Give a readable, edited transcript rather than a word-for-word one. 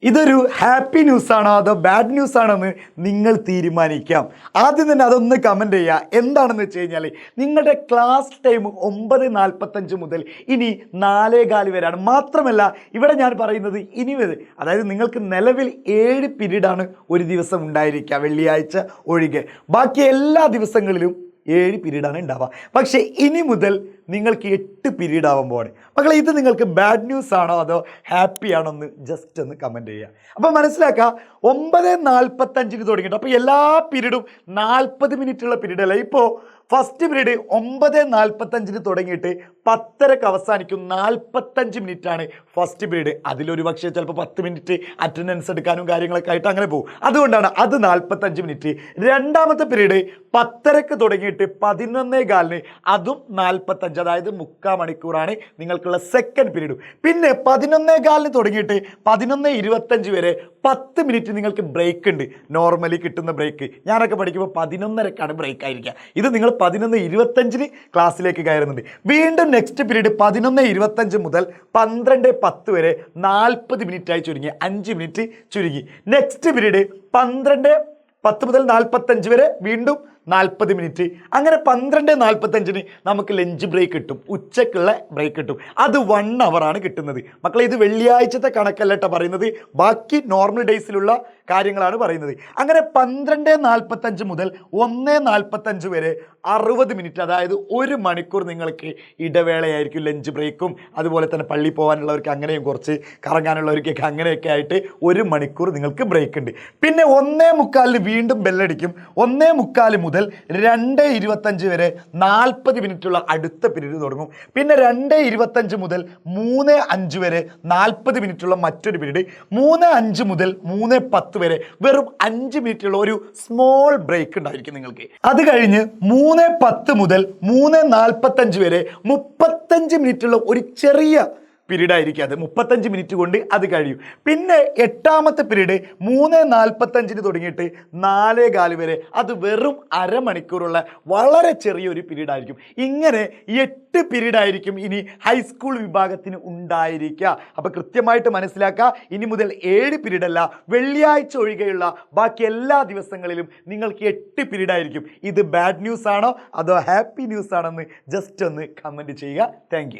ഇതൊരു ഹാപ്പി ന്യൂസാണോ അതോ bad news ആണോ എന്ന് നിങ്ങൾ തീരുമാനിക്കാം. ആദ്യം തന്നെ അതൊന്ന് കമൻറ്റ് ചെയ്യുക. എന്താണെന്ന് വെച്ച് കഴിഞ്ഞാൽ നിങ്ങളുടെ ക്ലാസ് ടൈം 9:45 മുതൽ ഇനി 4:15 വരെയാണ്. മാത്രമല്ല ഇവിടെ ഞാൻ പറയുന്നത് ഇനി വരെ, അതായത് നിങ്ങൾക്ക് നിലവിൽ 7 പീരീഡാണ് ഒരു ദിവസം ഉണ്ടായിരിക്കുക, വെള്ളിയാഴ്ച ഒഴികെ. ബാക്കി എല്ലാ ദിവസങ്ങളിലും 7 പീരീഡാണ് ഉണ്ടാവുക. പക്ഷേ ഇനി മുതൽ നിങ്ങൾക്ക് 8 പീരീഡ് ആവുമ്പോൾ മക്കളെ, ഇത് നിങ്ങൾക്ക് ബാഡ് ന്യൂസ് ആണോ അതോ ഹാപ്പി ആണോ എന്ന് ജസ്റ്റ് ഒന്ന് കമൻറ്റ് ചെയ്യുക. അപ്പോൾ മനസ്സിലാക്കുക, 9:45 തുടങ്ങിയിട്ട് അപ്പോൾ എല്ലാ പീരീഡും 40 മിനിറ്റുള്ള പീരീഡ് അല്ല. ഇപ്പോൾ ഫസ്റ്റ് പീരീഡ് 9:45 തുടങ്ങിയിട്ട് 10:30 അവസാനിക്കും. 45 മിനിറ്റാണ് ഫസ്റ്റ് പീരീഡ്. അതിലൊരു പക്ഷേ ചിലപ്പോൾ 10 മിനിറ്റ് അറ്റൻഡൻസ് എടുക്കാനും കാര്യങ്ങളൊക്കെ ആയിട്ട് അങ്ങനെ പോകും. അതുകൊണ്ടാണ് അത് 45 മിനിറ്റ്. രണ്ടാമത്തെ പീരീഡ് 10:30 തുടങ്ങിയിട്ട് 11:15, അതും 45, അതായത് 3/4 മണിക്കൂറാണ് നിങ്ങൾക്കുള്ള സെക്കൻഡ് പീരീഡ്. പിന്നെ 11:15 തുടങ്ങിയിട്ട് 11:25 വരെ 10 മിനിറ്റ് നിങ്ങൾക്ക് ബ്രേക്ക് ഉണ്ട്. നോർമലി കിട്ടുന്ന ബ്രേക്ക് ഞാനൊക്കെ പഠിക്കുമ്പോൾ 11:30ക്കാണ് ബ്രേക്ക് ആയിരിക്കുക. ഇത് നിങ്ങൾ 11:25 ക്ലാസ്സിലേക്ക് കയറുന്നുണ്ട്. വീണ്ടും നെക്സ്റ്റ് പീരീഡ് 11:25 മുതൽ 12:10 വരെ 40 മിനിറ്റായി ചുരുങ്ങി, 5 മിനിറ്റ് ചുരുങ്ങി. നെക്സ്റ്റ് പീരീഡ് 12:10 മുതൽ 45 വരെ വീണ്ടും 40 മിനിറ്റ്. അങ്ങനെ 12:45 നമുക്ക് ലഞ്ച് ബ്രേക്ക് കിട്ടും, ഉച്ചക്കുള്ള ബ്രേക്ക് കിട്ടും. അത് 1 അവറാണ് കിട്ടുന്നത്. മക്കളെ, ഇത് വെള്ളിയാഴ്ചത്തെ കണക്കല്ല കേട്ടോ പറയുന്നത്, ബാക്കി നോർമൽ ഡേയ്സിലുള്ള കാര്യങ്ങളാണ് പറയുന്നത്. അങ്ങനെ 12:45 മുതൽ 1:45 വരെ 60 മിനിറ്റ്, അതായത് 1 മണിക്കൂർ നിങ്ങൾക്ക് ഇടവേളയായിരിക്കും. ലഞ്ച് ബ്രേക്കും അതുപോലെ തന്നെ പള്ളി പോകാനുള്ളവർക്ക് അങ്ങനെയും കുറച്ച് കറങ്ങാനുള്ളവർക്കൊക്കെ അങ്ങനെയൊക്കെ ആയിട്ട് 1 മണിക്കൂർ നിങ്ങൾക്ക് ബ്രേക്ക് ഉണ്ട്. പിന്നെ 1:45 വീണ്ടും ബെല്ലടിക്കും. 1:45 മുതൽ 2:25 വരെ 40 മിനിറ്റുള്ള അടുത്ത പീരീഡ് തുടങ്ങും. പിന്നെ 2:25 മുതൽ 3:05 വരെ 40 മിനിറ്റുള്ള മറ്റൊരു പീരീഡ്. 3:05 മുതൽ 3:10 വരെ വെറും 5 മിനിറ്റുള്ള ഒരു സ്മോൾ ബ്രേക്ക് ഉണ്ടായിരിക്കും നിങ്ങൾക്ക്. അത് കഴിഞ്ഞ് 3:10 മുതൽ 3:45 വരെ 35 മിനിറ്റുള്ള ഒരു ചെറിയ പീരീഡ് ആയിരിക്കും. അത് 35 മിനിറ്റ് കൊണ്ട് അത് കഴിയും. പിന്നെ 8ാമത്തെ പീരീഡ് 3:45 തുടങ്ങിയിട്ട് 4:15 വരെ, അത് വെറും അരമണിക്കൂറുള്ള വളരെ ചെറിയൊരു പീരീഡ് ആയിരിക്കും. ഇങ്ങനെ 8 പീരീഡ് ആയിരിക്കും ഇനി ഹൈസ്കൂൾ വിഭാഗത്തിന് ഉണ്ടായിരിക്കുക. അപ്പോൾ കൃത്യമായിട്ട് മനസ്സിലാക്കുക, ഇനി മുതൽ 7 പീരീഡ് അല്ല, വെള്ളിയാഴ്ച ഒഴികെയുള്ള ബാക്കി എല്ലാ ദിവസങ്ങളിലും നിങ്ങൾക്ക് 8 പീരീഡ് ആയിരിക്കും. ഇത് ബാഡ് ന്യൂസ് ആണോ അതോ ഹാപ്പി ന്യൂസ് ആണോ എന്ന് ജസ്റ്റ് ഒന്ന് കമൻറ്റ് ചെയ്യുക. താങ്ക്